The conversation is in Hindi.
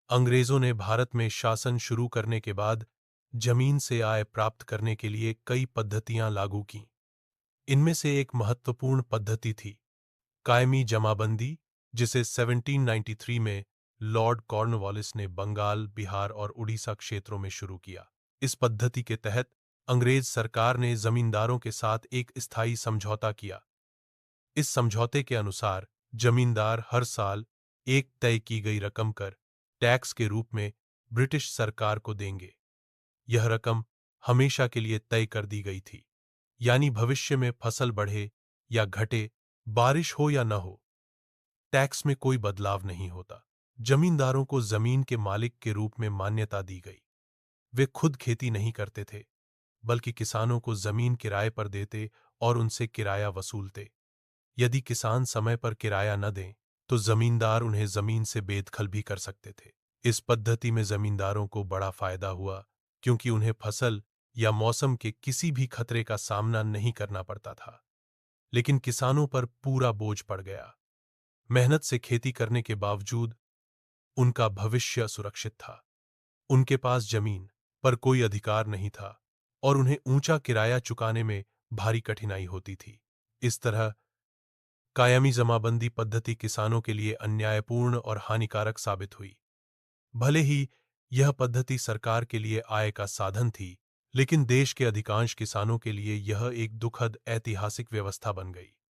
अंग्रेजों ने भारत में शासन शुरू करने के बाद जमीन से आय प्राप्त करने के लिए कई पद्धतियां लागू कीं। इनमें से एक महत्वपूर्ण पद्धति थी कायमी जमाबंदी, जिसे 1793 में लॉर्ड कॉर्नवालिस ने बंगाल, बिहार और उड़ीसा क्षेत्रों में शुरू किया। इस पद्धति के तहत अंग्रेज सरकार ने जमींदारों के साथ एक स्थायी समझौता किया। इस समझौते के अनुसार जमींदार हर साल एक तय की गई रकम कर टैक्स के रूप में ब्रिटिश सरकार को देंगे। यह रकम हमेशा के लिए तय कर दी गई थी, यानी भविष्य में फसल बढ़े या घटे, बारिश हो या न हो, टैक्स में कोई बदलाव नहीं होता। जमींदारों को जमीन के मालिक के रूप में मान्यता दी गई। वे खुद खेती नहीं करते थे, बल्कि किसानों को जमीन किराए पर देते और उनसे किराया वसूलते। यदि किसान समय पर किराया न दें, तो जमींदार उन्हें जमीन से बेदखल भी कर सकते थे। इस पद्धति में जमींदारों को बड़ा फायदा हुआ, क्योंकि उन्हें फसल या मौसम के किसी भी खतरे का सामना नहीं करना पड़ता था। लेकिन किसानों पर पूरा बोझ पड़ गया। मेहनत से खेती करने के बावजूद उनका भविष्य सुरक्षित था। उनके पास जमीन पर कोई अधिकार नहीं था और उन्हें ऊंचा किराया चुकाने में भारी कठिनाई होती थी। इस तरह कायमी जमाबंदी पद्धति किसानों के लिए अन्यायपूर्ण और हानिकारक साबित हुई। भले ही यह पद्धति सरकार के लिए आय का साधन थी, लेकिन देश के अधिकांश किसानों के लिए यह एक दुखद ऐतिहासिक व्यवस्था बन गई।